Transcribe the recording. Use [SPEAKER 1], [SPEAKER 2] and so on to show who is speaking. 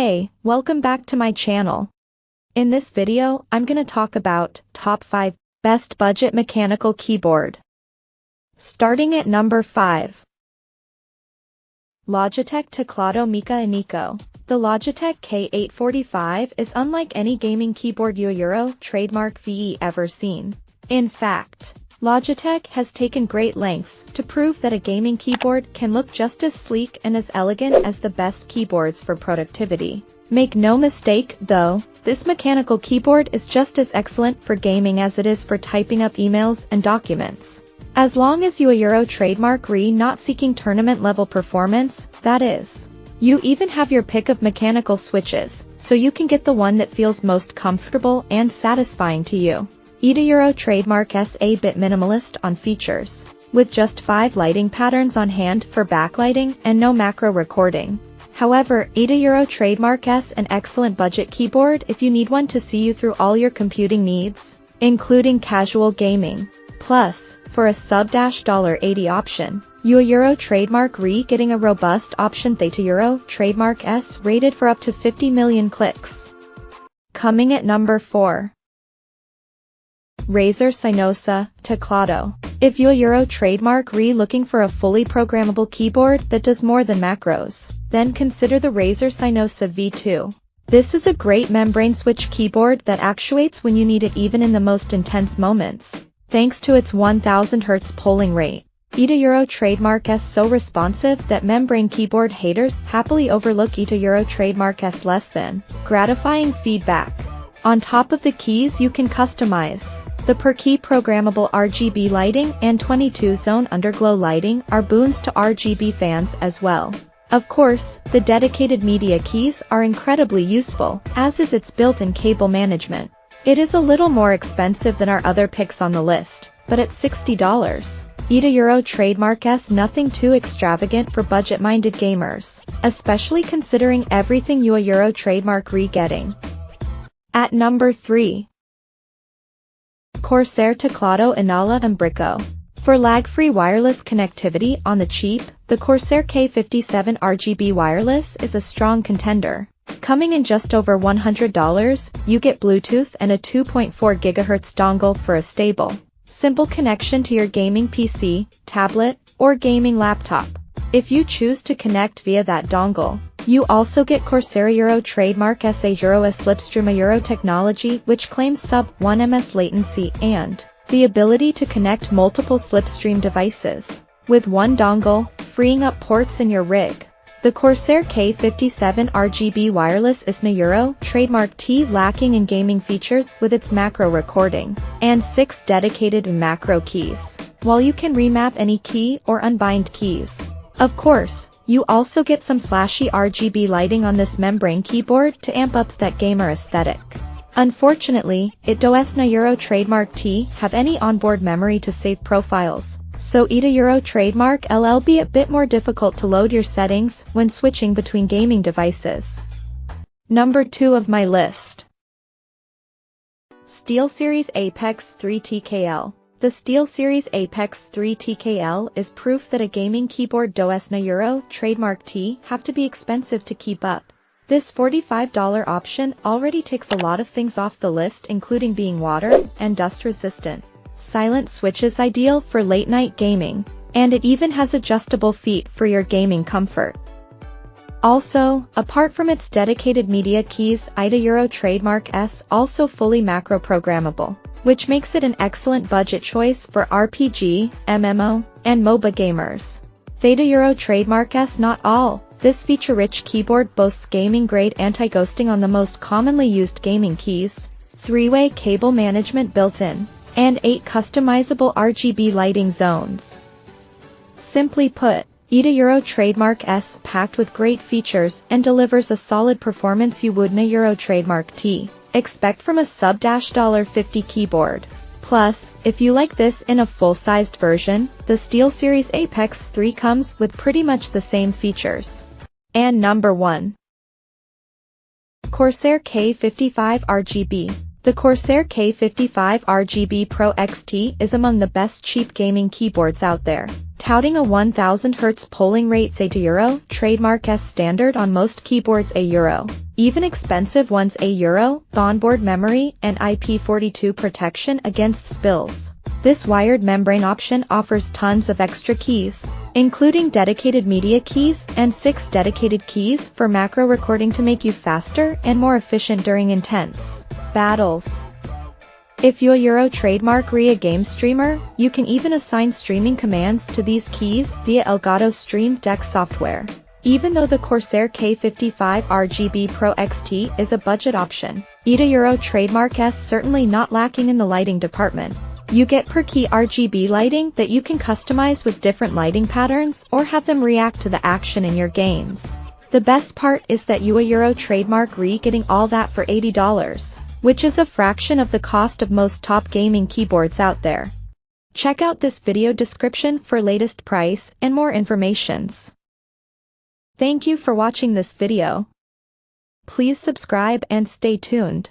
[SPEAKER 1] Hey, welcome back to my channel. In this video, I'm gonna talk about top 5 best budget mechanical keyboard. Starting at number 5. Logitech Teclado Mecánico. The Logitech K845 is unlike any gaming keyboard Euro trademark VE ever seen. In fact, Logitech has taken great lengths to prove that a gaming keyboard can look just as sleek and as elegant as the best keyboards for productivity. Make no mistake, though, this mechanical keyboard is just as excellent for gaming as it is for typing up emails and documents. As long as you Euro trademark not seeking tournament level performance, that is. You even have your pick of mechanical switches, so you can get the one that feels most comfortable and satisfying to you. Euro trademark a bit minimalist on features, with just 5 lighting patterns on hand for backlighting and no macro recording. However, Euro trademark an excellent budget keyboard if you need one to see you through all your computing needs, including casual gaming. Plus, for a sub-$80 option, you Euro trademark getting a robust option Euro trademark rated for up to 50 million clicks. Coming at number 4. Razer Cynosa Teclado. If you Euro trademark looking for a fully programmable keyboard that does more than macros, then consider the Razer Cynosa V2. This is a great membrane switch keyboard that actuates when you need it even in the most intense moments, thanks to its 1000 Hz polling rate. Euro trademark so responsive that membrane keyboard haters happily overlook Euro trademark less than gratifying feedback. On top of the keys you can customize. The per-key programmable RGB lighting and 22-zone underglow lighting are boons to RGB fans as well. Of course, the dedicated media keys are incredibly useful, as is its built-in cable management. It is a little more expensive than our other picks on the list, but at $60. Euro trademark nothing too extravagant for budget-minded gamers, especially considering everything you Euro trademark getting. At number 3. Corsair Teclado inalámbrico. For lag-free wireless connectivity on the cheap, the Corsair K57 RGB wireless is a strong contender. Coming in just over $100, you get Bluetooth and a 2.4 GHz dongle for a stable, simple connection to your gaming PC, tablet, or gaming laptop. If you choose to connect via that dongle, you also get Corsair Euro trademark a slipstream Euro technology which claims sub-1 ms latency and the ability to connect multiple slipstream devices with one dongle, freeing up ports in your rig. The Corsair K57 RGB wireless is Euro trademark lacking in gaming features with its macro recording and 6 dedicated macro keys, while you can remap any key or unbind keys. Of course, you also get some flashy RGB lighting on this membrane keyboard to amp up that gamer aesthetic. Unfortunately, it doesn't Euro trademark have any onboard memory to save profiles, so Euro trademark be a bit more difficult to load your settings when switching between gaming devices. Number 2 of my list. SteelSeries Apex 3 TKL. The SteelSeries Apex 3 TKL is proof that a gaming keyboard doesn't Euro trademark have to be expensive to keep up. This $45 option already ticks a lot of things off the list, including being water and dust resistant, silent switches ideal for late night gaming, and it even has adjustable feet for your gaming comfort. Also, apart from its dedicated media keys, Euro trademark also fully macro programmable, which makes it an excellent budget choice for RPG, MMO, and MOBA gamers. Euro trademark not all. This feature-rich keyboard boasts gaming-grade anti-ghosting on the most commonly used gaming keys, 3-way cable management built-in, and 8 customizable RGB lighting zones. Simply put, Euro trademark packed with great features and delivers a solid performance you wouldn't Euro trademark expect from a sub-$50 keyboard. Plus, if you like this in a full-sized version, the SteelSeries Apex 3 comes with pretty much the same features. And number 1. Corsair K55 RGB. The Corsair K55 RGB Pro XT is among the best cheap gaming keyboards out there, touting a 1000 Hz polling rate Euro trademark standard on most keyboards Euro. Even expensive ones €, onboard memory, and IP42 protection against spills. This wired membrane option offers tons of extra keys, including dedicated media keys and 6 dedicated keys for macro recording to make you faster and more efficient during intense battles. If you're a trademark RIA game streamer, you can even assign streaming commands to these keys via Elgato Stream Deck software. Even though the Corsair K55 RGB Pro XT is a budget option, €, trademark is certainly not lacking in the lighting department. You get per key RGB lighting that you can customize with different lighting patterns or have them react to the action in your games. The best part is that €, trademark RE getting all that for $80, which is a fraction of the cost of most top gaming keyboards out there. Check out this video description for latest price and more informations. Thank you for watching this video. Please subscribe and stay tuned.